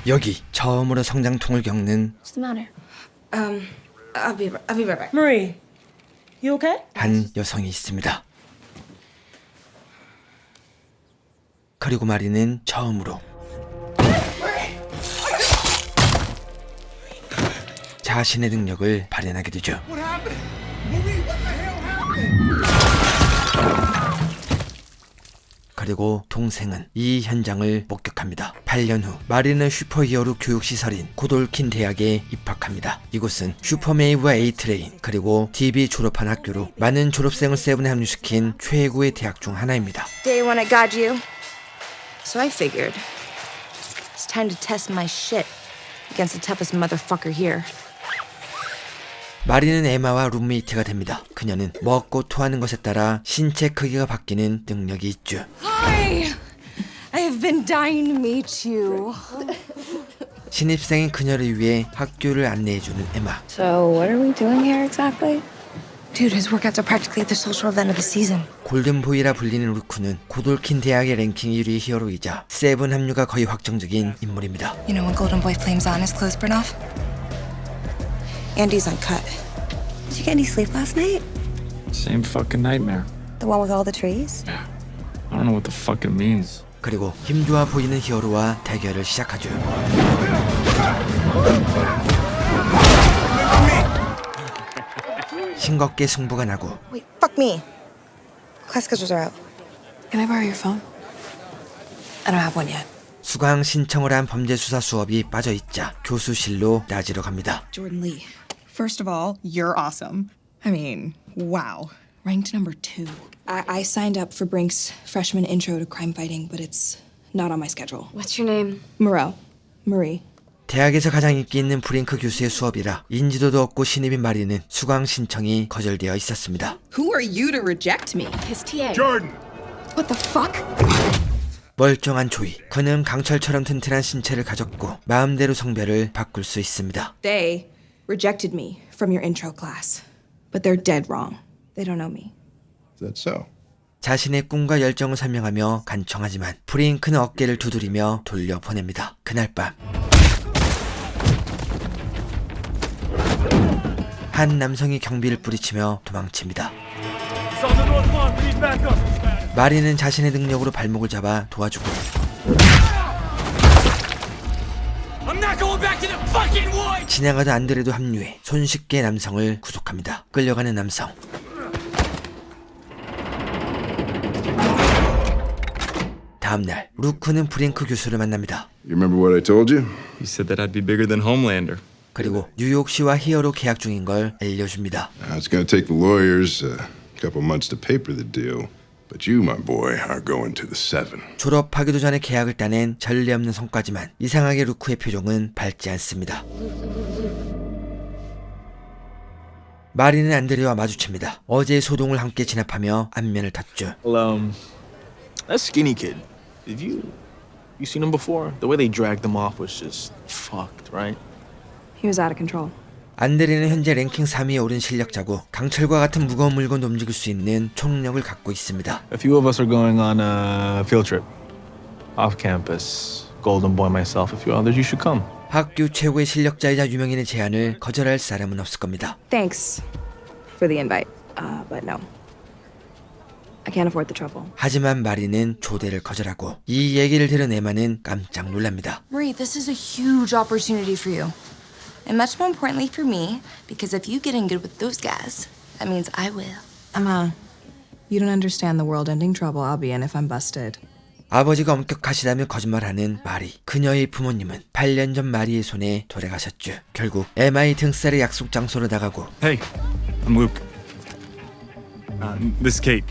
여기 처음으로 성장통을 겪는 What's the matter? I'll be right back. Marie, you okay? 한 여성이 있습니다. 그리고 마리는 처음으로 자신의 능력을 발현하게 되죠. 그리고 동생은 이 현장을 목격합니다. 8년 후 마리는 슈퍼히어로 교육시설인 고돌킨 대학에 입학합니다. 이곳은 슈퍼메이브와 에이트레인 그리고 DB 졸업한 학교로 많은 졸업생을 세븐에 합류시킨 최고의 대학 중 하나입니다. Day one I got you. So I figured it's time to test my shit against the toughest motherfucker here. 마리는 에마와 룸메이트가 됩니다. 그녀는 먹고 토하는 것에 따라 신체 크기가 바뀌는 능력이 있죠. Hi! I have been dying to meet you. 신입생인 그녀를 위해 학교를 안내해주는 에마. So, what are we doing here exactly? Dude, his workouts are practically the social event of the season. 골든보이라 불리는 루크는 고돌킨 대학의 랭킹 1위 히어로이자 세븐 합류가 거의 확정적인 인물입니다. You know when Golden Boy flames on, his clothes burn off? Andy's uncut. Did you get any sleep last night? Same fucking nightmare. The one with all the trees? I don't know what the fuck it means. 그리고 힘좋아 보이는 히어로와 대결을 시작하죠. 싱겁게 승부가 나고 Wait, fuck me. Class schedules are out. Can I borrow your phone? I don't have one yet. 수강 신청을 한 범죄수사 수업이 빠져있자 교수실로 따지러 갑니다. Jordan Lee, first of all, you're awesome. I mean, wow. Ranked number 2. I signed up for Brink's freshman intro to crime fighting, but it's not on my schedule. What's your name? Moreau. Marie. 대학에서 가장 인기 있는 브링크 교수의 수업이라 인지도도 없고 신입인 마리는 수강 신청이 거절되어 있었습니다. Who are you to reject me? His TA. What the fuck? 멀쩡한 조이. 그는 강철처럼 튼튼한 신체를 가졌고 마음대로 성별을 바꿀 수 있습니다. They rejected me from your intro class, but they're dead wrong. They don't know me. Is that so? 자신의 꿈과 열정을 설명하며 간청하지만 브링크는 어깨를 두드리며 돌려보냅니다. 그날 밤 한 남성이 경비를 뿌리치며 도망칩니다. 마리는 자신의 능력으로 발목을 잡아 도와주고 지나가던 안드레도 합류해 손쉽게 남성을 구속합니다. 끌려가는 남성. 다음날 루크는 브링크 교수를 만납니다. You remember what I told you? You said that I'd be bigger than Homelander. 그리고 뉴욕시와 히어로 계약 중인 걸 알려줍니다. It's going to take the lawyers a couple months to paper the deal, but you, my boy, are going to the 7. 졸업하기도 전에 계약을 따낸 전례 없는 성과지만 이상하게 루크의 표정은 밝지 않습니다. 마리는 안드레와 마주칩니다. 어제의 소동을 함께 진압하며 안면을 탔죠. Well, that skinny kid. Did you seen him before? The way they dragged him off was just fucked, right? He was out of control. 안드레는 현재 랭킹 3위에 오른 실력자고 강철과 같은 무거운 물건도 움직일 수 있는 초능력을 갖고 있습니다. A few of us are going on a field trip off campus. Golden Boy, myself, a few others. You should come. 학교 최고의 실력자이자 유명인의 제안을 거절할 사람은 없을 겁니다. Thanks for the invite, but no. I can't afford the trouble. 하지만 마리는 초대를 거절하고 이 얘기를 들은 에마는 깜짝 놀랍니다. Marie, this is a huge opportunity for you. And much more importantly for me, because if you get in good with those guys, that means I will. Emma, you don't understand the world-ending trouble I'll be in if I'm busted. 아버지가 엄격하시다며 거짓말하는 마리. 그녀의 부모님은 8년 전 마리의 손에 돌아가셨죠. 결국 에마의 등살의 약속 장소로 나가고 Hey, I'm Luke. This is Kate.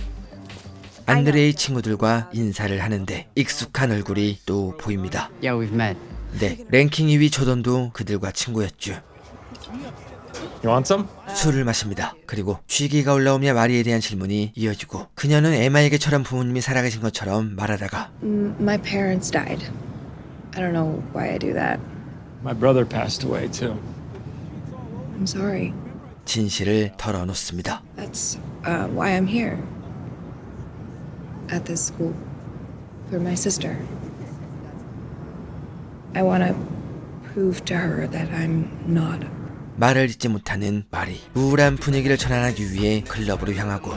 안드레의 친구들과 인사를 하는데 익숙한 얼굴이 또 보입니다. Yeah, we've met. 네, 랭킹 2위 조던도 그들과 친구였죠. You want some? 술을 마십니다. 그리고 취기가 올라오며 마리에 대한 질문이 이어지고 그녀는 에마에게처럼 부모님이 살아계신 것처럼 말하다가 My parents died. I don't know why I do that. My brother passed away too. I'm sorry. 진실을 털어놓습니다. That's why I'm here. At this school. For my sister. I want to prove to her that I'm not. 말을 잇지 못하는 마리. 우울한 분위기를 전환하기 위해 클럽으로 향하고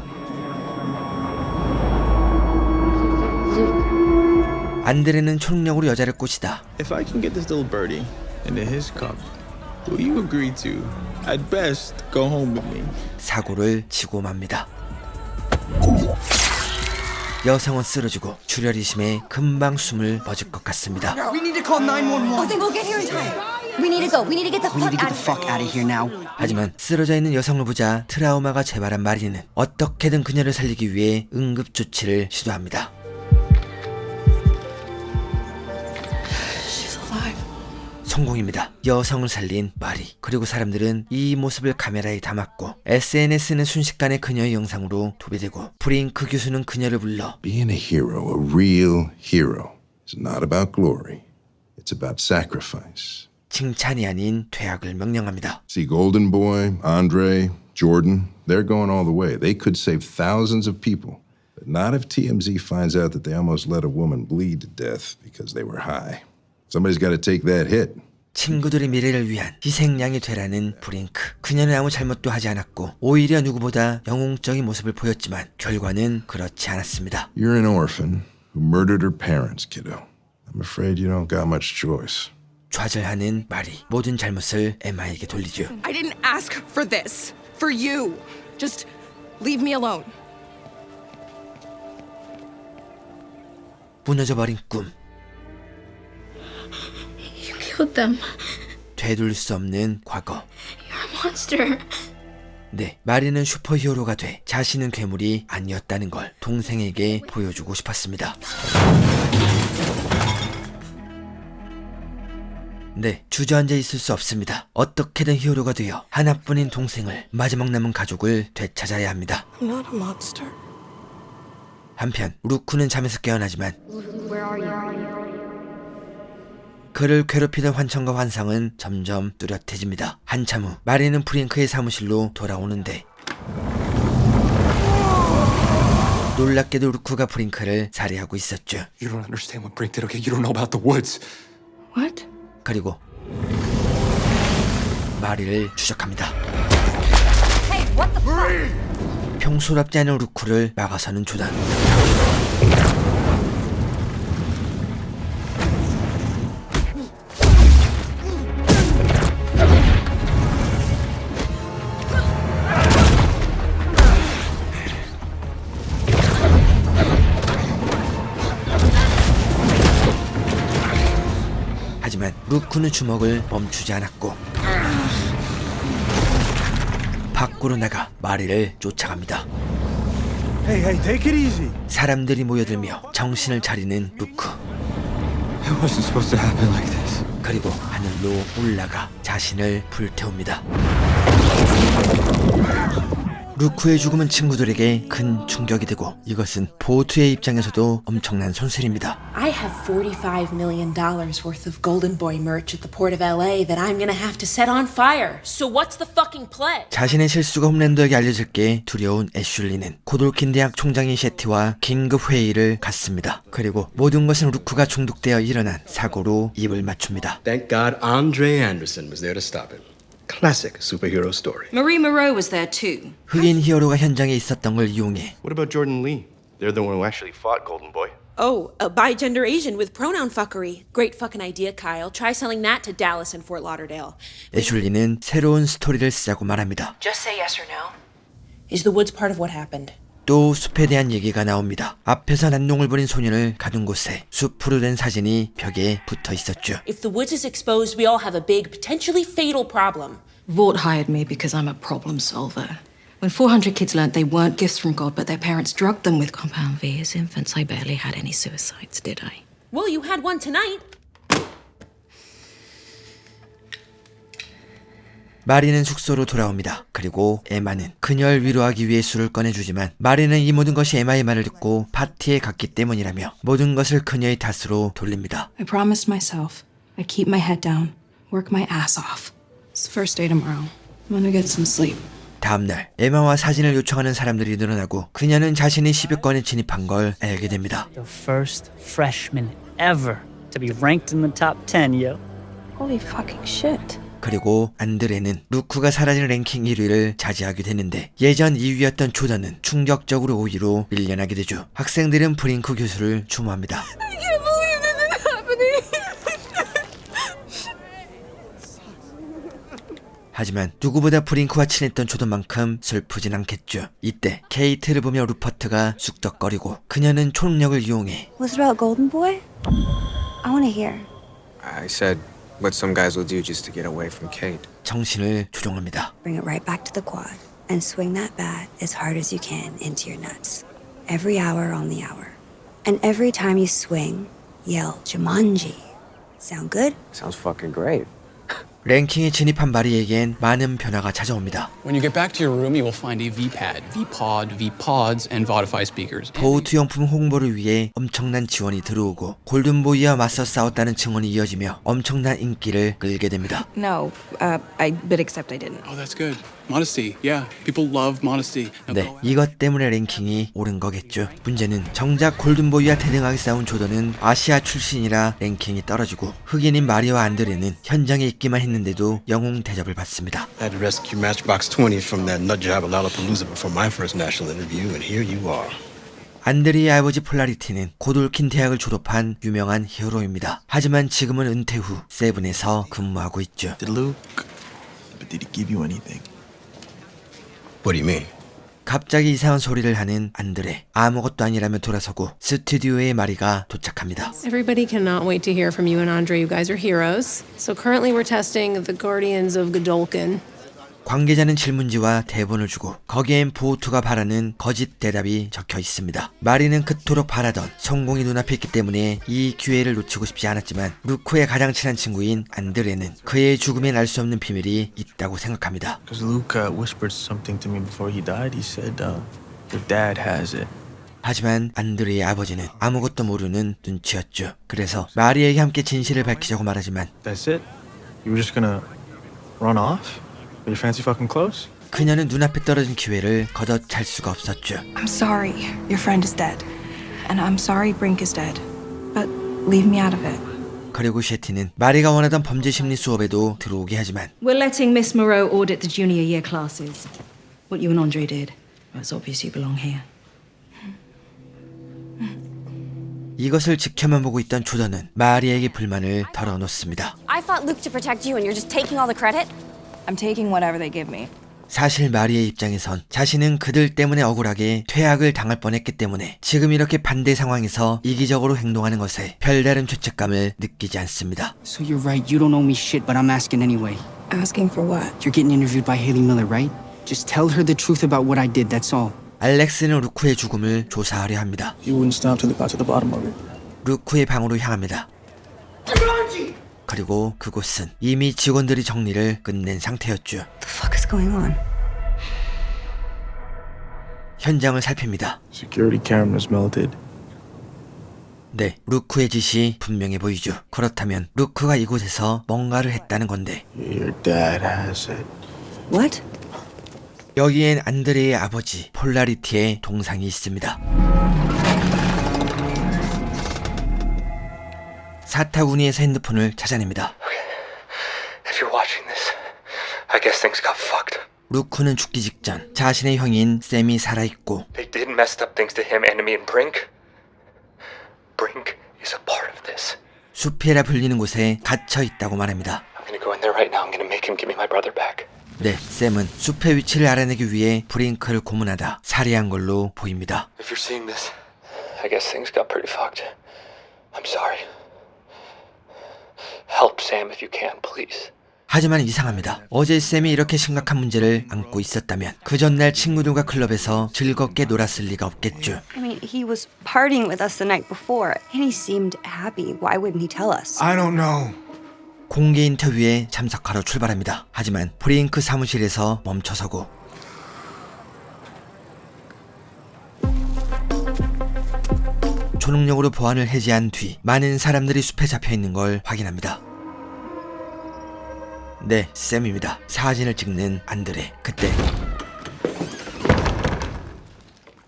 안드레는 초능력으로 여자를 꼬시다. If I can get this little birdie into his cup, will you agree to, at best, go home with me? 사고를 치고 맙니다. 여성은 쓰러지고 출혈이심에 금방 숨을 멎을 것 같습니다. We need to call 911. Oh, then we'll get here in time. We need to go. We need to get the We need to fuck get the fuck out of here now. 하지만 쓰러져 있는 여성을 보자 트라우마가 재발한 마리는 어떻게든 그녀를 살리기 위해 응급조치를 시도합니다. She's alive. 성공입니다. 여성을 살린 마리. 그리고 사람들은 이 모습을 카메라에 담았고 SNS는 순식간에 그녀의 영상으로 도배되고 프링크 교수는 그녀를 불러 Being a hero, a real hero, is not about glory. It's about sacrifice. 칭찬이 아닌 퇴학을 명령합니다. See, Golden Boy, Andre, Jordan, they're going all the way. They could save thousands of people. But not if TMZ finds out that they almost let a woman bleed to death because they were high. Somebody's got to take that hit. 친구들의 미래를 위한 희생양이 되라는 브링크. 그녀는 아무 잘못도 하지 않았고 오히려 누구보다 영웅적인 모습을 보였지만 결과는 그렇지 않았습니다. You're an orphan who murdered her parents, kiddo. I'm afraid you don't got much choice. 좌절하는 마리. 모든 잘못을 에마에게 돌리죠. I didn't ask for this. For you. Just leave me alone. 무너져버린 꿈. You killed them. 되돌릴 수 없는 과거. You're a monster. 네, 마리는 슈퍼히어로가 돼 자신은 괴물이 아니었다는 걸 동생에게 보여주고 싶었습니다. 네, 주저앉아 있을 수 없습니다. 어떻게든 히어로가 되어 하나뿐인 동생을, 마지막 남은 가족을 되찾아야 합니다. I'm not a monster. 한편 루크는 잠에서 깨어나지만 Where are you? 그를 괴롭히던 환청과 환상은 점점 뚜렷해집니다. 한참 후 마리는 프링크의 사무실로 돌아오는데 놀랍게도 루크가 프링크를 살해하고 있었죠. You don't understand what Brink did, okay? You don't know about the woods. What? 그리고 마리를 추적합니다. Hey, what the fuck? 평소답지 않은 루크를 막아서는 조단. 하지만 루크는 주먹을 멈추지 않았고 밖으로 나가 마리를 쫓아갑니다. Hey, take it easy. 사람들이 모여들며 정신을 차리는 루크. It wasn't supposed to happen like this. 그리고 하늘로 올라가 자신을 불태웁니다. 루크의 죽음은 친구들에게 큰 충격이 되고 이것은 보트의 입장에서도 엄청난 손실입니다. I have $45 million worth of Golden Boy merch at the port of LA that I'm gonna have to set on fire. So what's the fucking play? 자신의 실수가 홈랜더에게 알려질 게 두려운 애슐리는 고돌킨 대학 총장인 셰티와 긴급 회의를 갖습니다. 그리고 모든 것은 루크가 중독되어 일어난 사고로 입을 맞춥니다. Thank God Andre Anderson was there to stop it. Classic superhero story. Marie Moreau was there too. 흑인 히어로가 현장에 있었던 걸 이용해 What about Jordan Lee? They're the one who actually fought Golden Boy. Oh, a bi-gender Asian with pronoun fuckery. Great fucking idea, Kyle. Try selling that to Dallas and Fort Lauderdale. 애슐리는 새로운 스토리를 쓰자고 말합니다. Just say yes or no. Is the woods part of what happened? 또 숲에 대한 얘기가 나옵니다. 앞에서 난동을 부린 소년을 가둔 곳에 숲으로 된 사진이 벽에 붙어 있었죠. If the woods is exposed, we all have a big, potentially fatal problem. Vought hired me because I'm a problem solver. When 400 kids learnt they weren't gifts from God, but their parents drugged them with Compound V as infants, I barely had any suicides, did I? Well, you had one tonight. 마리는 숙소로 돌아옵니다. 그리고 에마는 그녀를 위로하기 위해 술을 꺼내주지만 마리는 이 모든 것이 에마의 말을 듣고 파티에 갔기 때문이라며 모든 것을 그녀의 탓으로 돌립니다. I promised myself I'd keep my head down, work my ass off. It's the first day tomorrow. I'm gonna get some sleep. 다음날 에마와 사진을 요청하는 사람들이 늘어나고 그녀는 자신이 10위권에 진입한 걸 알게 됩니다. The first freshman ever to be ranked in the top 10, yo. Holy fucking shit. 그리고 안드레는 루크가 사라진 랭킹 1위를 차지하게 되는데 예전 2위였던 조던은 충격적으로 5위로 밀려나게 되죠. 학생들은 브링크 교수를 추모합니다. I can't believe this is happening. 하지만 누구보다 브링크와 친했던 조던만큼 슬프진 않겠죠. 이때 케이트를 보며 루퍼트가 쑥덕거리고 그녀는 초능력을 이용해 Was it about Golden Boy? I want to hear. I said what some guys will do just to get away from Kate. 정신을 조종합니다. Bring it right back to the quad and swing that bat as hard as you can into your nuts. Every hour on the hour. And every time you swing, yell Jumanji. Sound good? Sounds fucking great. 랭킹에 진입한 마리에겐 많은 변화가 찾아옵니다. When you get back to your room, you will find a V-Pad, V-Pod, V-Pods, and Vodify speakers. 보우트 용품 홍보를 위해 엄청난 지원이 들어오고 골든보이와 맞서 싸웠다는 증언이 이어지며 엄청난 인기를 끌게 됩니다. No, but except I didn't. Oh, that's good. Modesty, yeah. People love modesty. 네, 이것 때문에 랭킹이 오른 거겠죠. 문제는 정작 골든보이와 대등하게 싸운 조던은 아시아 출신이라 랭킹이 떨어지고 흑인인 마리와 안드레는 현장에 있기만 했는데도 영웅 대접을 받습니다. I had to rescue Matchbox 20 from that nutjob at Lollapalooza before my first national interview, and here you are. 안드레의 아버지 폴라리티는 곧 얽힌 대학을 졸업한 유명한 히어로입니다. 하지만 지금은 은퇴 후 세븐에서 근무하고 있죠. Did Luke? But did he give you anything? What do you mean? 갑자기 이상한 소리를 하는 안드레. 아무것도 아니라며 돌아서고 스튜디오에 마리가 도착합니다. Everybody cannot wait to hear from you and Andre. You guys are heroes. So currently we're testing the Guardians of Godolkin. 관계자는 질문지와 대본을 주고 거기엔 보우투가 바라는 거짓 대답이 적혀 있습니다. 마리는 그토록 바라던 성공이 눈앞에 있기 때문에 이 기회를 놓치고 싶지 않았지만 루크의 가장 친한 친구인 안드레는 그의 죽음엔 알 수 없는 비밀이 있다고 생각합니다. Because Luke whispered something to me before he died. He said, your dad has it. 하지만 안드레의 아버지는 아무것도 모르는 눈치였죠. 그래서 마리에게 함께 진실을 밝히자고 말하지만 That's it? You were just gonna run off? With your fancy fucking clothes? 그녀는 눈앞에 떨어진 기회를 거둬 찰 수가 없었죠. I'm sorry. Your friend is dead. And I'm sorry Brink is dead. But leave me out of it. 그리고 셰티는 마리가 원하던 범죄 심리 수업에도 들어오게 하지만 We're letting Miss Moreau audit the junior year classes. What you and Andre did. It's obvious you belong here. 이것을 지켜만 보고 있던 조던은 마리에게 불만을 털어놓습니다. I fought Luke to protect you and you're just taking all the credit? I'm taking whatever they give me. 사실 마리의 입장에선 자신은 그들 때문에 억울하게 퇴학을 당할 뻔했기 때문에 지금 이렇게 반대 상황에서 이기적으로 행동하는 것에 별다른 죄책감을 느끼지 않습니다. So you're right, you don't owe me shit, but I'm asking anyway. Asking for what? You're getting interviewed by Haley Miller, right? Just tell her the truth about what I did, that's all. 알렉스는 루크의 죽음을 조사하려 합니다. You wouldn't stop till they got to the bottom of it. 루크의 방으로 향합니다. 그리고 그곳은 이미 직원들이 정리를 끝낸 상태였죠. The fuck is going on? 현장을 살핍니다. Security cameras melted. 네, 루크의 짓이 분명해 보이죠. 그렇다면 루크가 이곳에서 뭔가를 했다는 건데 Your dad has it. What? 여기엔 안드레의 아버지 폴라리티의 동상이 있습니다. 사타구니에서 핸드폰을 찾아냅니다. If you're watching this, I guess things got fucked. 루크는 죽기 직전 자신의 형인 샘이 살아있고 They did messed up things to him and me and Brink. Brink is a part of this. 숲이라 불리는 곳에 갇혀 있다고 말합니다. I'm gonna go in there right now. I'm gonna make him give me my brother back. 네, 샘은 숲의 위치를 알아내기 위해 브링크를 고문하다 살해한 걸로 보입니다. If you're seeing this, I guess things got pretty fucked. I'm sorry. Help Sam if you can, please. 하지만 이상합니다. 어제 샘이 이렇게 심각한 문제를 안고 있었다면 그 전날 친구들과 클럽에서 즐겁게 놀았을 리가 없겠죠. I mean, he was partying with us the night before, and he seemed happy. Why wouldn't he tell us? I don't know. 공개 인터뷰에 참석하러 출발합니다. 하지만 브링크 사무실에서 멈춰서고 초능력으로 보안을 해제한 뒤 많은 사람들이 숲에 잡혀있는 걸 확인합니다. 네, 샘입니다. 사진을 찍는 안드레. 그때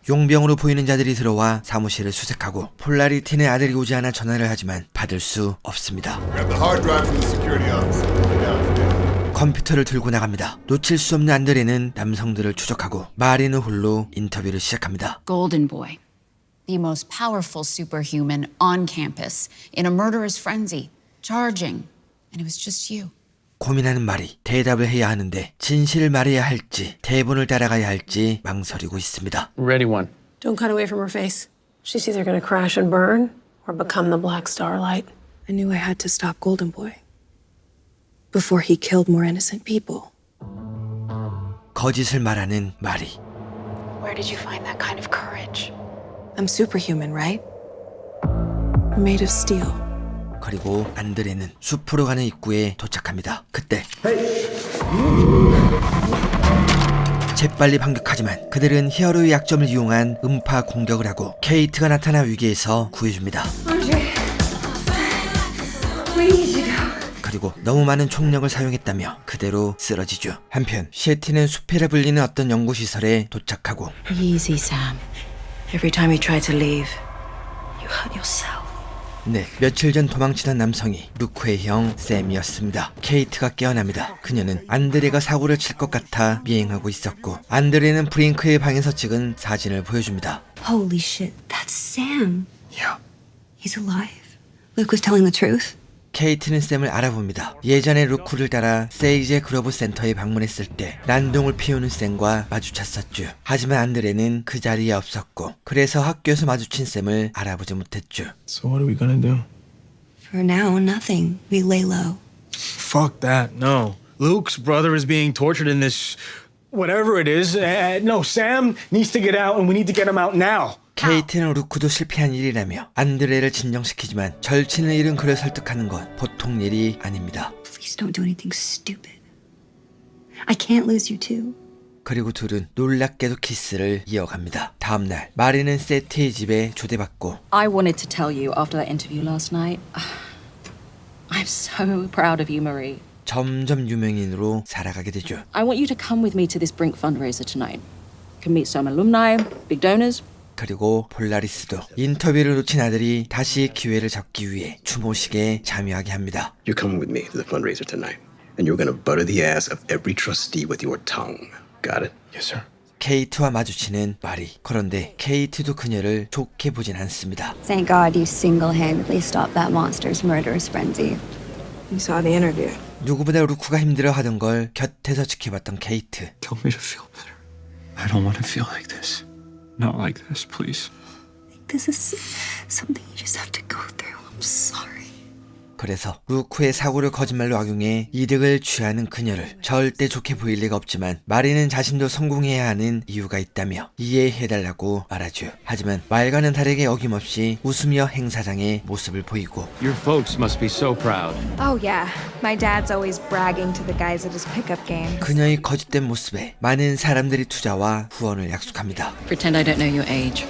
용병으로 보이는 자들이 들어와 사무실을 수색하고 폴라리티는 아들이 오지 않아 전화를 하지만 받을 수 없습니다. 컴퓨터를 들고 나갑니다. 놓칠 수 없는 안드레는 남성들을 추적하고 마리는 홀로 인터뷰를 시작합니다. Golden Boy, the most powerful superhuman on campus, in a murderous frenzy, charging, and it was just you. 고민하는 마리, 대답을 해야 하는데 진실을 말해야 할지 대본을 따라가야 할지 망설이고 있습니다. Ready one. Don't cut away from her face. She's either gonna crash and burn or become the Black Starlight. I knew I had to stop Golden Boy before he killed more innocent people. 거짓을 말하는 마리. Where did you find that kind of courage? I'm superhuman, right? I'm made of steel. 그리고 안드레는 숲으로 가는 입구에 도착합니다. 그때 재빨리 반격하지만 그들은 히어로의 약점을 이용한 음파 공격을 하고 케이트가 나타나 위기에서 구해줍니다. 그리고 너무 많은 총력을 사용했다며 그대로 쓰러지죠. 한편 셰티는 숲이라 불리는 어떤 연구시설에 도착하고 Easy, Sam. Every time you try to leave, you hurt yourself. 네, 며칠 전 도망치던 남성이 루크의 형 샘이었습니다. 케이트가 깨어납니다. 그녀는 안드레가 사고를 칠 것 같아 미행하고 있었고 안드레는 브링크의 방에서 찍은 사진을 보여줍니다. Holy shit, that's Sam. Yeah. He's alive. Luke was telling the truth. 케이트는 샘을 알아봅니다. 예전에 루크를 따라 세이제 그로브 센터에 방문했을 때 난동을 피우는 샘과 마주쳤었죠. 하지만 안드레는 그 자리에 없었고 그래서 학교에서 마주친 샘을 알아보지 못했죠. So what are we gonna do? For now, nothing. We lay low. Fuck that. No. Luke's brother is being tortured in this whatever it is. No, Sam needs to get out and we need to get him out now. 케이트는 루크도 실패한 일이라며 안드레를 진정시키지만 절친을 잃은 그를 설득하는 건 보통 일이 아닙니다. Please don't do anything stupid. I can't lose you too. 그리고 둘은 놀랍게도 키스를 이어갑니다. 다음날 마리는 세티의 집에 초대받고 I wanted to tell you after that interview last night. I'm so proud of you, Marie. 점점 유명인으로 살아가게 되죠. I want you to come with me to this Brink fundraiser tonight. You can meet some alumni, big donors. 그리고 폴라리스도 인터뷰를 놓친 아들이 다시 기회를 잡기 위해 추모식에 참여하게 합니다. You're coming with me to the fundraiser tonight, and you're gonna butter the ass of every trustee with your tongue. Got it? Yes, sir. 케이트와 마주치는 마리. 그런데 케이트도 그녀를 좋게 보진 않습니다. Thank God you single-handedly stopped that monster's murderous frenzy. You saw the interview. 누구보다 루크가 힘들어하던 걸 곁에서 지켜봤던 케이트. Tell me to feel better. I don't want to feel like this. Not like this, please. This is something you just have to go through. I'm sorry. 그래서 루크의 사고를 거짓말로 악용해 이득을 취하는 그녀를 절대 좋게 보일 리가 없지만 마리는 자신도 성공해야 하는 이유가 있다며 이해해달라고 말하죠. 하지만 말과는 다르게 어김없이 웃으며 행사장의 모습을 보이고 Your folks must be so proud. Oh yeah, my dad's always bragging to the guys at his pickup games. 그녀의 거짓된 모습에 많은 사람들이 투자와 후원을 약속합니다. Pretend I don't know your age.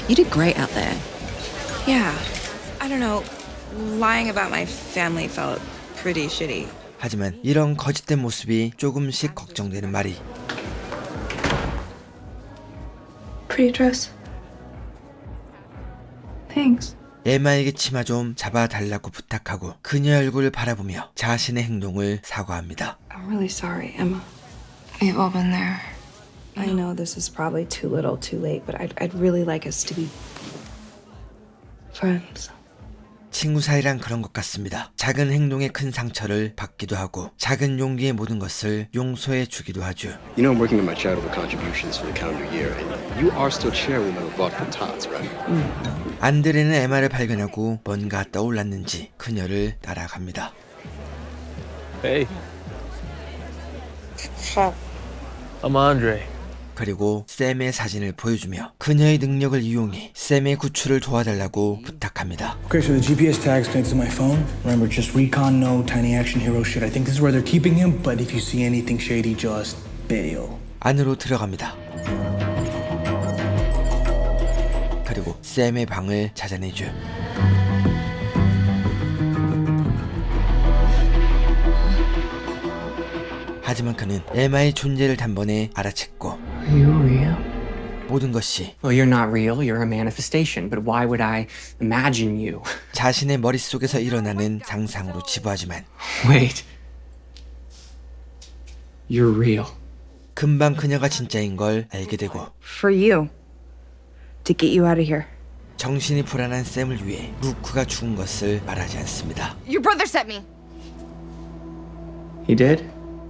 You did great out there. Yeah, I don't know. Lying about my family felt pretty shitty. 하지만 이런 거짓된 모습이 조금씩 걱정되는 마리. Pretty dress. Thanks. 에마에게 치마 좀 잡아달라고 부탁하고 그녀 얼굴을 바라보며 자신의 행동을 사과합니다. I'm really sorry, Emma. We've all been there. I know this is probably too little, too late, but I'd really like us to be friends. 친구 사이란 그런 것 같습니다. 작은 행동에 큰 상처를 받기도 하고 작은 용기의 모든 것을 용서해 주기도 하죠. You know, I'm working on my charitable contributions for the calendar year, and you are still chairwoman of Vodka Tots, right? 안드레는 에마를 발견하고 뭔가 떠올랐는지 그녀를 따라갑니다. Hey. I'm Andre. 그리고 샘의 사진을 보여주며 그녀의 능력을 이용해 샘의 구출을 도와달라고 부탁합니다. Okay, so the GPS tag's connected to my phone. Remember, just recon, no tiny action hero shit. I think this is where they're keeping him, but if you see anything shady, just bail. 안으로 들어갑니다. 그리고 샘의 방을 찾아내죠. 하지만 그는 에마의 존재를 단번에 알아챘고 모든 것이 Well, you're not real. You're a manifestation. But why would I imagine you? 자신의 머릿속에서 일어나는 상상으로 지부하지만 Wait. You're real. 금방 그녀가 진짜인 걸 알게 되고 For you. To get you out of here. 정신이 불안한 샘을 위해 루크가 죽은 것을 말하지 않습니다. Your brother sent me. He did?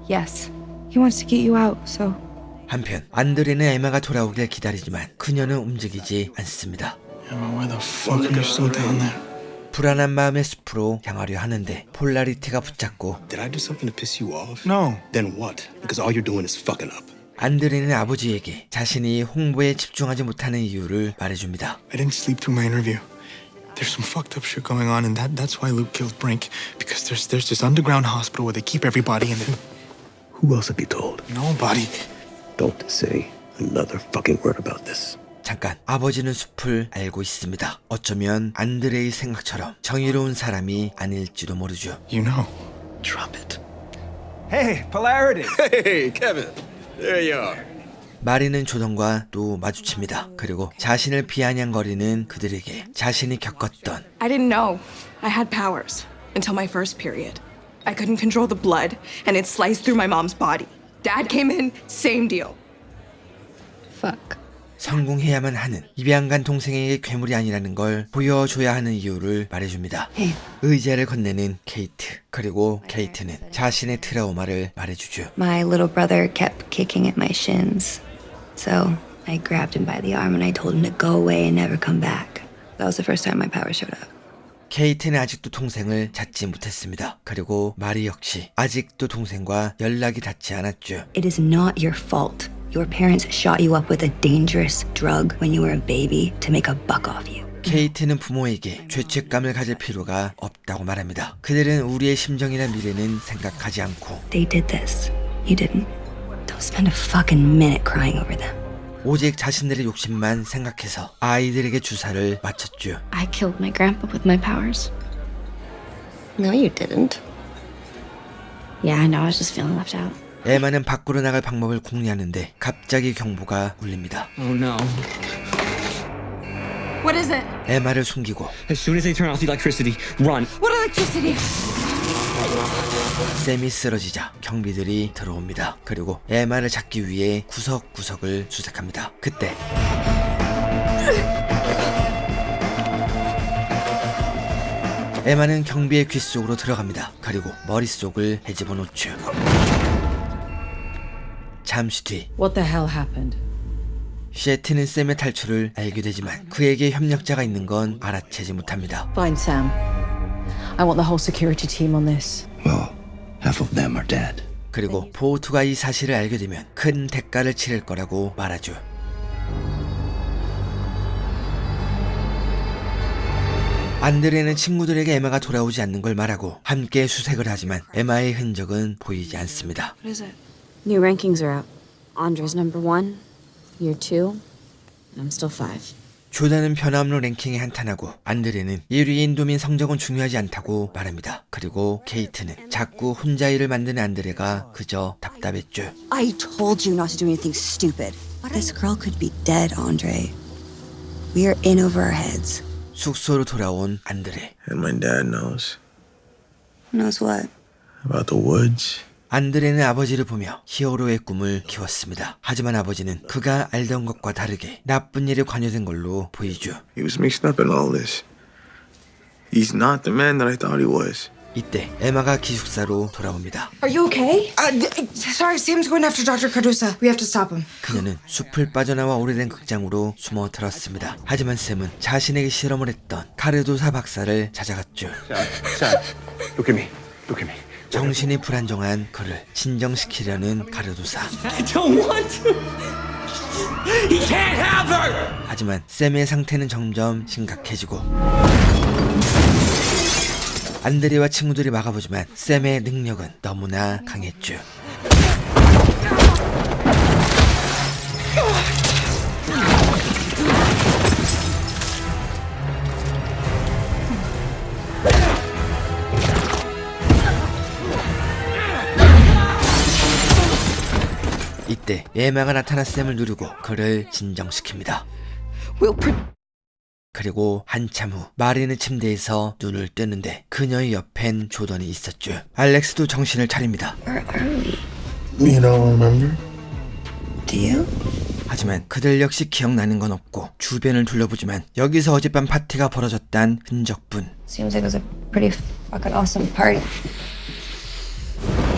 Yes. He wants to get you out, so. 한편 안드레는 에마가 돌아오길 기다리지만 그녀는 움직이지 않습니다. Why the fuck are you still down there? 불안한 마음의 숲으로 향하려 하는데 폴라리티가 붙잡고 Did I do something to piss you off? No. Then what? Because all you're doing is fucking up. 안드레는 아버지에게 자신이 홍보에 집중하지 못하는 이유를 말해줍니다. I didn't sleep through my interview. There's some fucked up shit going on, and that's why Luke killed Brink. Because there's this underground hospital where they keep everybody in it. Who else have you told? Nobody. Don't say another fucking word about this. 잠깐, 아버지는 숲을 알고 있습니다. 어쩌면 안드레의 생각처럼 정의로운 사람이 아닐지도 모르죠. You know. Drop it. Hey, Polarity. Hey, Kevin. There you are. 마리는 조던과 또 마주칩니다. 그리고 자신을 비아냥거리는 그들에게 자신이 겪었던 I didn't know I had powers until my first period. I couldn't control the blood, and it sliced through my mom's body. Dad came in, same deal. Fuck. 성공해야만 하는 입양간 동생에게 괴물이 아니라는 걸 보여줘야 하는 이유를 말해줍니다. 의자를 건네는 케이트. 그리고 케이트는 자신의 트라우마를 말해주죠. My little brother kept kicking at my shins. So I grabbed him by the arm and I told him to go away and never come back. That was the first time my power showed up. 케이트는 아직도 동생을 찾지 못했습니다. 그리고 마리 역시 아직도 동생과 연락이 닿지 않았죠. It is not your fault. Your parents shot you up with a dangerous drug when you were a baby to make a buck off you. 케이트는 부모에게 죄책감을 가질 필요가 없다고 말합니다. 그들은 우리의 심정이나 미래는 생각하지 않고 They did this. You didn't. Don't spend a fucking minute crying over them. 오직 자신들의 욕심만 생각해서 아이들에게 주사를 맞췄죠. I killed my grandpa with my powers. No, you didn't. Yeah, I know. I was just feeling left out. 에마는 밖으로 나갈 방법을 궁리하는데 갑자기 경보가 울립니다. Oh no. What is it? 에마를 숨기고 As soon as they turn off the electricity, run. What electricity? 샘이 쓰러지자 경비들이 들어옵니다. 그리고 에마를 잡기 위해 구석구석을 수색합니다. 그때 에마는 경비의 귀 속으로 들어갑니다. 그리고 머릿속을 헤집어 놓죠. 잠시 뒤 What the hell happened? 셰티는 샘의 탈출을 알게 되지만 그에게 협력자가 있는 건 알아채지 못합니다. Find Sam. I want the whole security team on this. Well, half of them are dead. 그리고 보우투가 이 사실을 알게 되면 큰 대가를 치를 거라고 말하죠. 안드레는 친구들에게 에마가 돌아오지 않는 걸 말하고 함께 수색을 하지만 에마의 흔적은 보이지 않습니다. What is it? New rankings are out. Andre's number 1, you're 2, and I'm still 5. 조던은 변함없는 랭킹에 한탄하고 안드레는 1위인 도민 성적은 중요하지 않다고 말합니다. 그리고 케이트는 자꾸 혼자 일을 만드는 안드레가 그저 답답했죠. I told you not to do anything stupid. This girl could be dead, Andre. We are in over our heads. 숙소로 돌아온 안드레. And my dad knows. Knows what? About the woods. 안드레는 아버지를 보며 히어로의 꿈을 키웠습니다. 하지만 아버지는 그가 알던 것과 다르게 나쁜 일에 관여된 걸로 보이죠. He was mixed up in all this. He's not the man that I thought he was. 이때 에마가 기숙사로 돌아옵니다. Are you okay? Sorry, Sam's going after Dr. Cardosa. We have to stop him. 그녀는 숲을 빠져나와 오래된 극장으로 숨어 들었습니다. 하지만 샘은 자신에게 실험을 했던 카르도사 박사를 찾아갔죠. Sam, look at me. Look at me. 정신이 불안정한 그를 진정시키려는 카르도사. I don't want to. He can't have her. 하지만 샘의 상태는 점점 심각해지고 안드레와 친구들이 막아보지만 샘의 능력은 너무나 강했죠. 이때 이때 에마가 나타나 샘을 누르고 그를 진정시킵니다. 그리고 한참 후 마리는 침대에서 눈을 뜨는데 그녀의 옆엔 조던이 있었죠. 알렉스도 정신을 차립니다. You don't remember? Do you? 하지만 그들 역시 기억나는 건 없고 주변을 둘러보지만 여기서 어젯밤 파티가 벌어졌단 흔적뿐. Seems like it was a pretty fucking awesome party.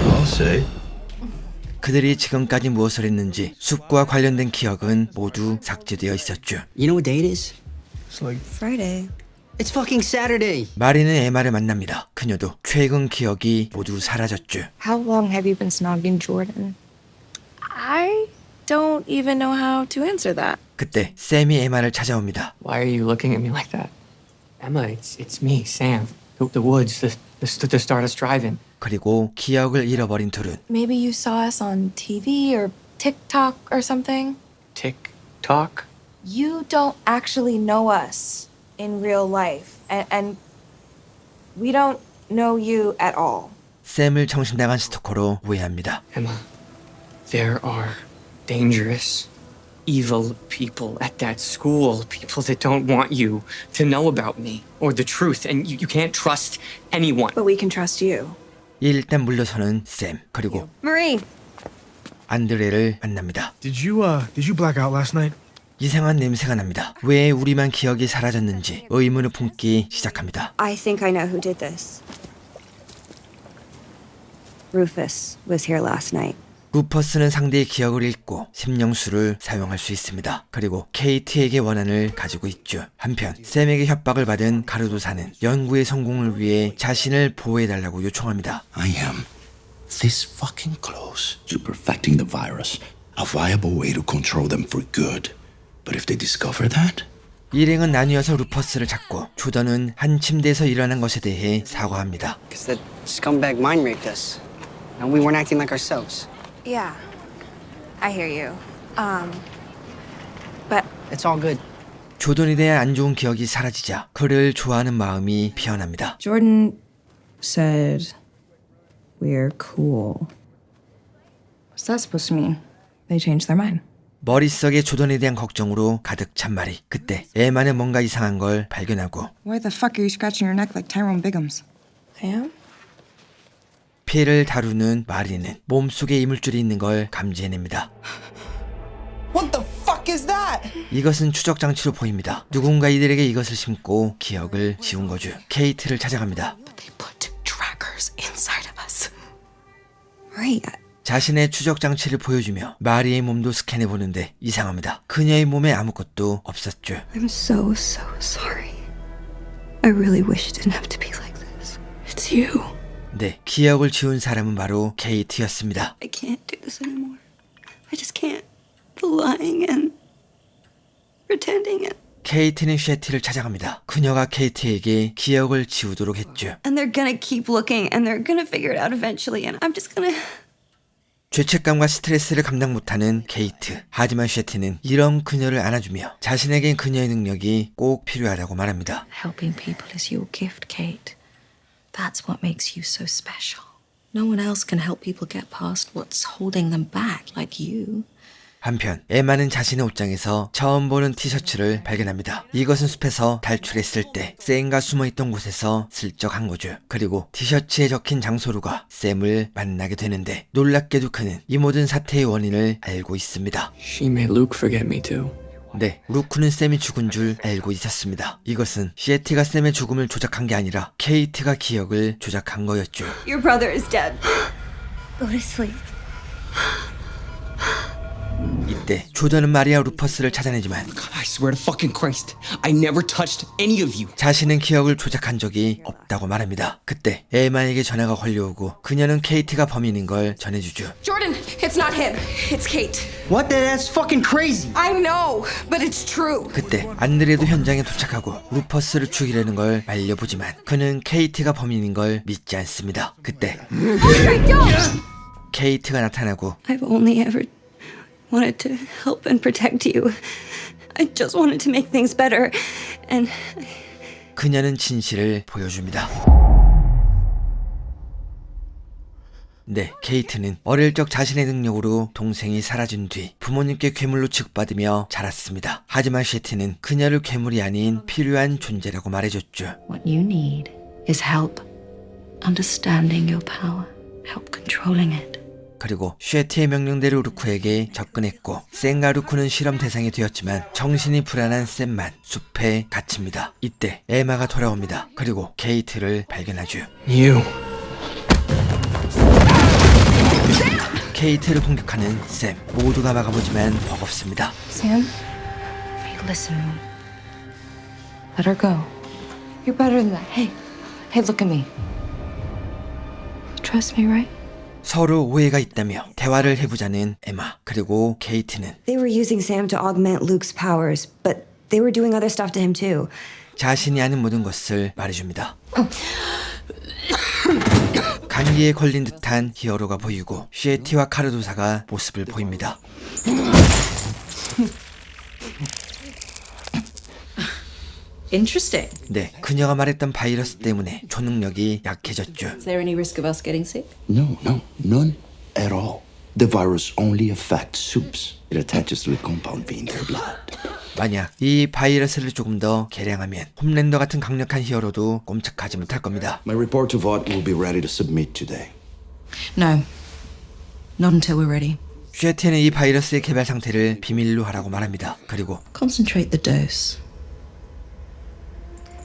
I'll say. 그들이 지금까지 무엇을 했는지 숲과 관련된 기억은 모두 삭제되어 있었죠. You know what day it is? It's like Friday. It's fucking Saturday. 마리는 에마를 만납니다. 그녀도 최근 기억이 모두 사라졌죠. How long have you been snogging Jordan? I don't even know how to answer that. 그때 샘이 에마를 찾아옵니다. Why are you looking at me like that? Emma, it's me, Sam. The woods, the Stardust Drive-In. 그리고 기억을 잃어버린 둘은 Maybe you saw us on TV or TikTok or something. TikTok? You don't actually know us in real life, and we don't know you at all. 샘을 정신나간 스토커로 오해합니다. Emma, there are dangerous, evil people at that school. People that don't want you to know about me or the truth, and you can't trust anyone. But we can trust you. 일단 물러서는 샘 그리고 Marie! 안드레를 만납니다. Did you black out last night? 이상한 냄새가 납니다. 왜 우리만 기억이 사라졌는지 의문을 품기 시작합니다. I think I know who did this. Rufus was here last night. 루퍼스는 상대의 기억을 읽고 심령수를 사용할 수 있습니다. 그리고 케이트에게 원한을 가지고 있죠. 한편 샘에게 협박을 받은 가르도사는 연구의 성공을 위해 자신을 보호해달라고 요청합니다. I am this fucking close to perfecting the virus. A viable way to control them for good. But if they discover that? 일행은 나뉘어서 루퍼스를 잡고 조던은 한 침대에서 일어난 것에 대해 사과합니다. Because that scumbag mind raped us. And we weren't acting like ourselves. Yeah, I hear you. But It's all good. 조던에 대한 안 좋은 기억이 사라지자 그를 좋아하는 마음이 피어납니다. Jordan said we're cool. What's that supposed to mean? They changed their mind. 머릿속에 조던에 대한 걱정으로 가득 찬 마리. 그때 에마는 뭔가 이상한 걸 발견하고 Why the fuck are you scratching your neck like Tyrone Biggums? I am? 피를 다루는 마리는 몸속에 이물질이 있는 걸 감지해냅니다. What the fuck is that? 이것은 추적 장치로 보입니다. 누군가 이들에게 이것을 심고 기억을 지운 거죠. 케이트를 찾아갑니다. Trackers inside of us. Right. 자신의 추적 장치를 보여주며 마리의 몸도 스캔해보는데 이상합니다. 그녀의 몸에 아무것도 없었죠. I'm so sorry. I really wish it didn't have to be like this. It's you. 네, 기억을 지운 사람은 바로 케이트였습니다. I can't do this anymore. I just can't. The lying and pretending it. 케이트는 쉐티를 찾아갑니다. 그녀가 케이트에게 기억을 지우도록 했죠. And they're gonna keep looking and they're gonna figure it out eventually and I'm just gonna... 죄책감과 스트레스를 감당 못하는 케이트. 하지만 쉐티는 이런 그녀를 안아주며 자신에겐 그녀의 능력이 꼭 필요하다고 말합니다. Helping people is your gift, Kate. That's what makes you so special. No one else can help people get past what's holding them back like you. 한편 에마는 자신의 옷장에서 처음 보는 티셔츠를 발견합니다. 이것은 숲에서 탈출했을 때 샘과 숨어있던 곳에서 슬쩍 한 거죠. 그리고 티셔츠에 적힌 장소루가 샘을 만나게 되는데 놀랍게도 그는 이 모든 사태의 원인을 알고 있습니다. She made Luke forget me too. 네, 루크는 샘이 죽은 줄 알고 있었습니다. 이것은 셰티가 샘의 죽음을 조작한 게 아니라 케이트가 기억을 조작한 거였죠. Your brother is dead. Go to sleep. 이때 조던은 마리아 루퍼스를 찾아내지만 I swear to fucking Christ, I never touched any of you. 자신은 기억을 조작한 적이 없다고 말합니다. 그때 에마에게 전화가 걸려오고 그녀는 케이트가 범인인 걸 전해주죠. Jordan, it's not him. It's Kate. What? That's fucking crazy. I know, but it's true. 그때 안드레도 현장에 도착하고 루퍼스를 죽이려는 걸 말려보지만 그는 케이트가 범인인 걸 믿지 않습니다. 그때 케이트가 나타나고 I've only ever wanted to help and protect you. I just wanted to make things better. And 그녀는 진실을 보여줍니다. 네, 케이트는 어릴 적 자신의 능력으로 동생이 사라진 뒤 부모님께 괴물로 취급받으며 자랐습니다. 하지만 셰티는 그녀를 괴물이 아닌 필요한 존재라고 말해줬죠. What you need is help understanding your power, help controlling it. 그리고 셰티의 명령대로 루크에게 접근했고 샘과 루크는 실험 대상이 되었지만 정신이 불안한 샘만 숲에 갇힙니다. 이때 에마가 돌아옵니다. 그리고 케이트를 발견하죠. 케이트를 공격하는 샘, 모두가 막아보지만 버겁습니다. Sam, hey, listen to me. Let her go. You're better than that. Hey, look at me. You trust me, right? 서로 오해가 있다며 대화를 해보자는 에마. 그리고 케이트는 They were using Sam to augment Luke's powers, but they were doing other stuff to him too. 자신이 아는 모든 것을 말해줍니다. 감기에 걸린 듯한 히어로가 보이고 셰티와 카르도사가 모습을 보입니다. Interesting. 네, 그녀가 말했던 바이러스 때문에 초능력이 약해졌죠. Is there any risk of us getting sick? No, none at all. The virus only affects soups. It attaches to the compound V in their blood. 만약 이 바이러스를 조금 더 개량하면 홈랜더 같은 강력한 히어로도 꼼짝하지 못할 겁니다. My report to Vought will be ready to submit today. No. Not until we're ready. 셰티는 이 바이러스의 개발 상태를 비밀로 하라고 말합니다. 그리고 Concentrate the dose.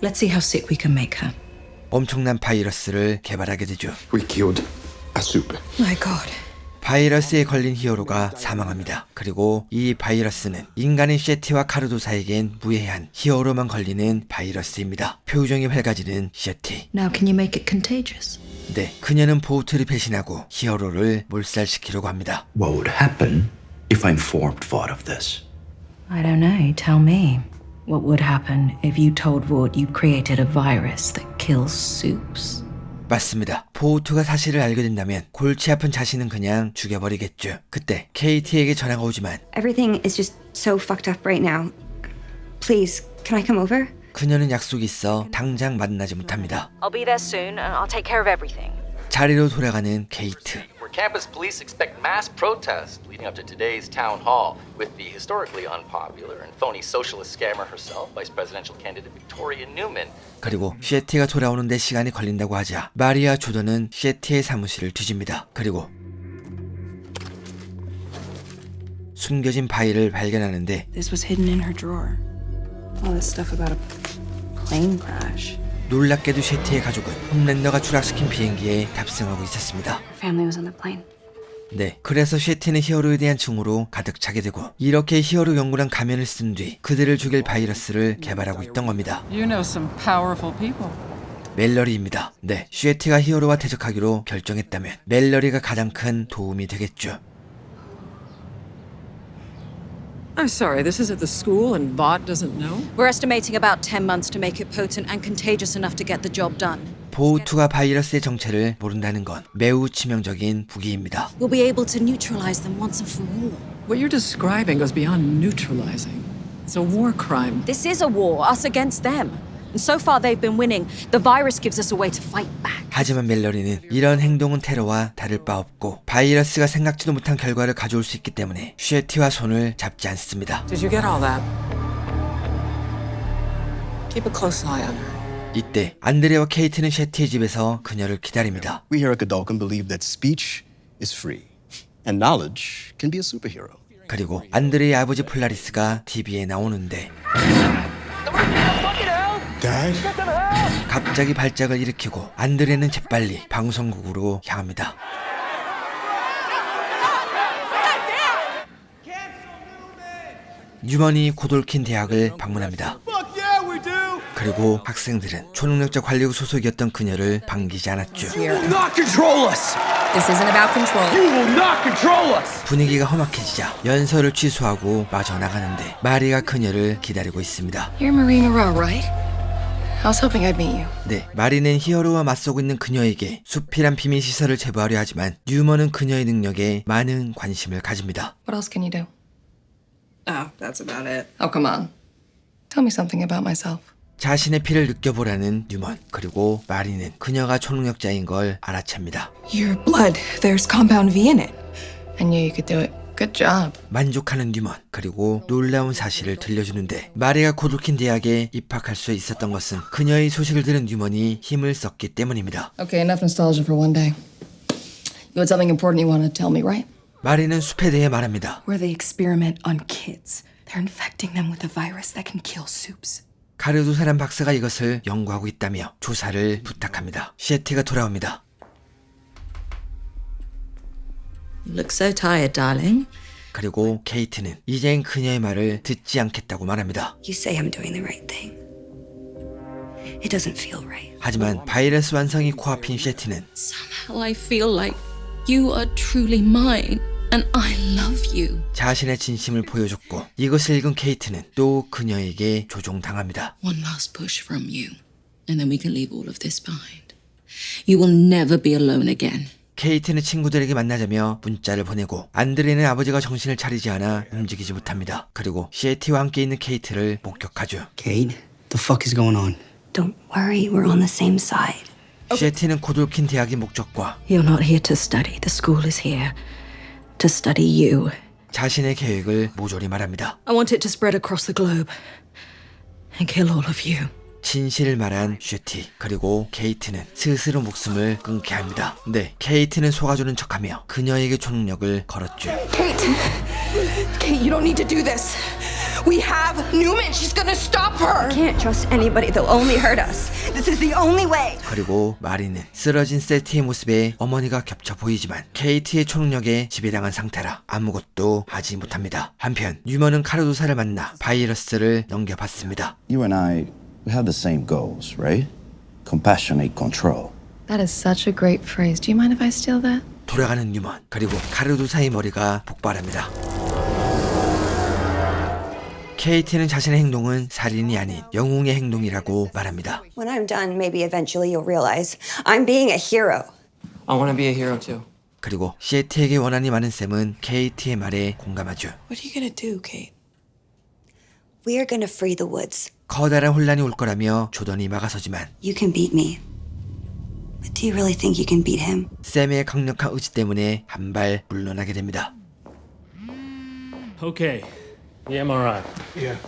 Let's see how sick we can make her. 엄청난 바이러스를 개발하게 되죠. We killed a soup. My God. 바이러스에 걸린 히어로가 사망합니다. 그리고 이 바이러스는 인간인 셰티와 카르도사에겐 무해한 히어로만 걸리는 바이러스입니다. 표정이 밝아지는 셰티. Now can you make it contagious? 네, 그녀는 보우트를 배신하고 히어로를 몰살시키려고 합니다. What would happen if I informed Vought of this? I don't know. Tell me. What would happen if you told Vought you created a virus that kills soups? 맞습니다. 보우트가 사실을 알게 된다면 골치 아픈 자신은 그냥 죽여버리겠죠. 그때 케이티에게 전화가 오지만 Everything is just so fucked up right now. Please, can I come over? 그녀는 약속이 있어 당장 만나지 못합니다. I'll be there soon and I'll take care of everything. 자리로 돌아가는 케이트. Where campus police expect mass protests leading up to today's town hall with the historically unpopular and phony socialist scammer herself, Vice Presidential candidate Victoria Newman. 그리고 셰티가 돌아오는데 시간이 걸린다고 하자 마리아 조던은 셰티의 사무실을 뒤집니다. 그리고 숨겨진 파일을 발견하는데 This was hidden in her drawer. All this stuff about a plane crash. 놀랍게도 셰티의 가족은 홈랜더가 추락시킨 비행기에 탑승하고 있었습니다. Family was on the plane. 네, 그래서 셰티는 히어로에 대한 증오로 가득 차게 되고 이렇게 히어로 연구란 가면을 쓴 뒤 그들을 죽일 바이러스를 개발하고 있던 겁니다. You know some powerful people. 멜러리입니다. 네, 셰티가 히어로와 대적하기로 결정했다면 멜러리가 가장 큰 도움이 되겠죠. I'm sorry, this is at the school and Vought doesn't know? We're estimating about 10 months to make it potent and contagious enough to get the job done. 보우투가 바이러스의 정체를 모른다는 건 매우 치명적인 부기입니다. We'll be able to neutralize them once and for all. What you're describing goes beyond neutralizing. It's a war crime. This is a war, us against them. And so far they've been winning. The virus gives us a way to fight back. 하지만 멜러리는 이런 행동은 테러와 다를 바 없고 바이러스가 생각지도 못한 결과를 가져올 수 있기 때문에 셰티와 손을 잡지 않습니다. Did you get all that? Keep a close eye on her. 이때 안드레와 케이트는 셰티의 집에서 그녀를 기다립니다. We here at Godolphin believe that speech is free and knowledge can be a superhero. 그리고 안드레의 아버지 폴라리스가 TV에 나오는데 갑자기 발작을 일으키고 안드레는 재빨리 방송국으로 향합니다. 뉴먼이 고돌킨 대학을 방문합니다. 그리고 학생들은 초능력자 관리국 소속이었던 그녀를 반기지 않았죠. You will not control us. This isn't about control. You will not control us. 분위기가 험악해지자 연설을 취소하고 마저 나가는데 마리가 그녀를 기다리고 있습니다. You're Marie Moreau, right? I was hoping I'd meet you. 네, 마리는 히어로와 맞서고 있는 그녀에게 숲이란 비밀 시설을 제보하려 하지만 뉴먼은 그녀의 능력에 많은 관심을 가집니다. What else can you do? Oh, that's about it. Oh, come on. Tell me something about myself. 자신의 피를 느껴보라는 뉴먼, 그리고 마리는 그녀가 초능력자인 걸 알아챕니다. Your blood, there's compound V in it. I knew you could do it. Good job. 만족하는 뉴먼, 그리고 놀라운 사실을 들려주는데 마리가 고돌킨 대학에 입학할 수 있었던 것은 그녀의 소식을 들은 뉴먼이 힘을 썼기 때문입니다. Okay, enough nostalgia for one day. You had something important you wanted to tell me, right? 마리는 숲에 대해 말합니다. Where they experiment on kids. They're infecting them with a virus that can kill soups. 카르두사란 박사가 이것을 연구하고 있다며 조사를 부탁합니다. 셰티가 돌아옵니다. You look so tired, darling. 그리고 케이트는 이젠 그녀의 말을 듣지 않겠다고 말합니다. You say I'm doing the right thing. It doesn't feel right. 하지만 바이러스 완성이 코앞인 셰티는 Somehow I feel like you are truly mine and I love you. 자신의 진심을 보여줬고 이것을 읽은 케이트는 또 그녀에게 조종당합니다. One last push from you and then we can leave all of this behind. You will never be alone again. 케이트는 친구들에게 만나자며 문자를 보내고 안드레는 아버지가 정신을 차리지 않아 움직이지 못합니다. 그리고 셰티와 함께 있는 케이트를 목격하죠. Kate, the fuck is going on? Don't worry, we're on the same side. 셰티는 고돌킨 대학의 목적과 You're not here to study. The school is here to study you. 자신의 계획을 모조리 말합니다. I want it to spread across the globe and kill all of you. 진실을 말한 셰티, 그리고 케이트는 스스로 목숨을 끊게 합니다. 네, 케이트는 속아주는 척하며 그녀에게 초능력을 걸었죠. Kate, you don't need to do this. We have Newman. She's gonna stop her. I can't trust anybody. They'll only hurt us. This is the only way. 그리고 마리는 쓰러진 세티의 모습에 어머니가 겹쳐 보이지만 케이트의 초능력에 지배당한 상태라 아무것도 하지 못합니다. 한편 뉴먼은 카르도사를 만나 바이러스를 넘겨받습니다. You and I, we have the same goals, right? Compassionate control. That is such a great phrase. Do you mind if I steal that? 돌아가는 뉴먼, 그리고 카르도사의 머리가 폭발합니다. 케이트는 자신의 행동은 살인이 아닌 영웅의 행동이라고 말합니다. When I'm done, maybe eventually you'll realize I'm being a hero. I want to be a hero too. 그리고 셰티에게 원한이 많은 샘은 케이트의 말에 공감하죠. What are you gonna do, Kate? We are gonna free the woods. 커다란 혼란이 올 거라며 조던이 막아서지만 You can beat me. But do you really think you can beat him? 샘의 강력한 의지 때문에 한 발 물러나게 됩니다. Okay. The MRI. Yeah,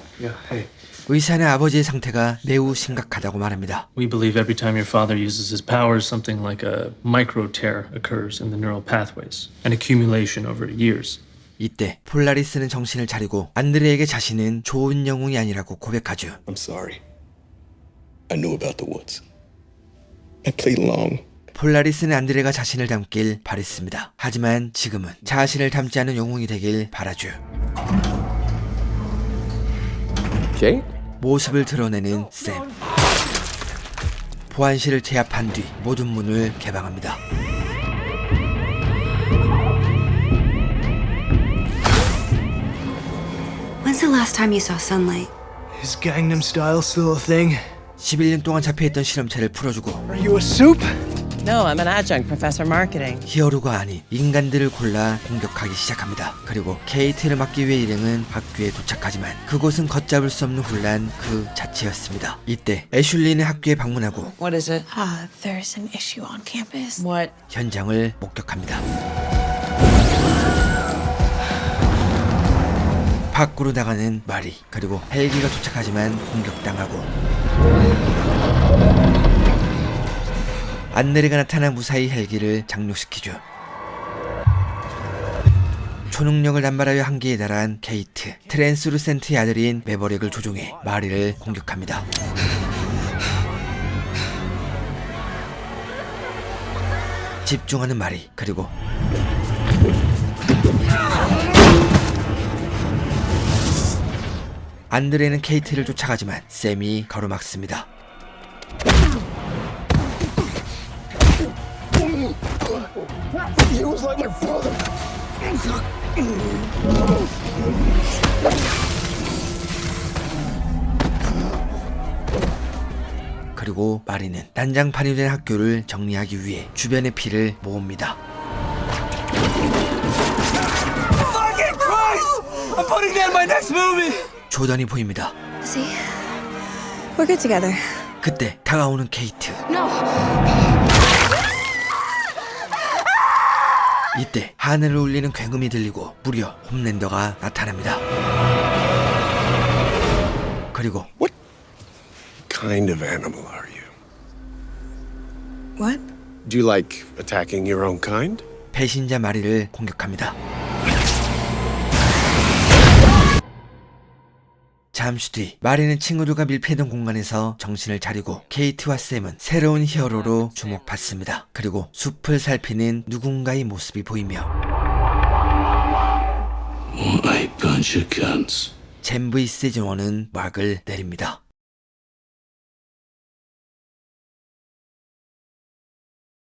hey. 의사는 아버지의 상태가 매우 심각하다고 말합니다. We believe every time your father uses his powers, something like a micro tear occurs in the neural pathways, an accumulation over years. 이때 폴라리스는 정신을 차리고 안드레에게 자신은 좋은 영웅이 아니라고 고백하죠. I'm sorry. I knew about the woods. I played along. 폴라리스는 안드레가 자신을 닮길 바랬습니다. 하지만 지금은 자신을 닮지 않은 영웅이 되길 바라죠. 모습을 드러내는 샘. 보안실을 제압한 뒤 모든 문을 개방합니다. When's the last time you saw sunlight? Is Gangnam Style still a thing? 11년 동안 잡혀있던 실험체를 풀어주고 Are you a soup? No, I'm an adjunct professor marketing. 히어로가 아닌 인간들을 골라 공격하기 시작합니다. 그리고 케이트를 막기 위해 일행은 학교에 도착하지만 그곳은 걷잡을 수 없는 혼란 그 자체였습니다. 이때 애슐리는 학교에 방문하고 What is it? There's an issue on campus. What? 현장을 목격합니다. 밖으로 나가는 마리, 그리고 헬기가 도착하지만 공격당하고 안드레가 나타나 무사히 헬기를 착륙시키죠. 초능력을 남발하여 한계에 달한 케이트, 트랜스루센트의 아들인 매버릭을 조종해 마리를 공격합니다. 집중하는 마리, 그리고 안드레는 케이트를 쫓아가지만 샘이 가로막습니다. He was like my brother. 그리고 마리는 난장판이 된 학교를 정리하기 위해 주변의 피를 모읍니다. Fucking Christ! I'm putting that in my next movie. 조던이 보입니다. See? We're good together. 그때 다가오는 케이트. 이때 하늘을 울리는 굉음이 들리고 무려 홈랜더가 나타납니다. 그리고 What kind of animal are you? What? Do you like attacking your own kind? 배신자 마리를 공격합니다. 잠시 뒤 마리는 친구들과 밀폐된 공간에서 정신을 차리고 케이트와 샘은 새로운 히어로로 주목받습니다. 그리고 숲을 살피는 누군가의 모습이 보이며 젠브이 시즌1은 막을 내립니다.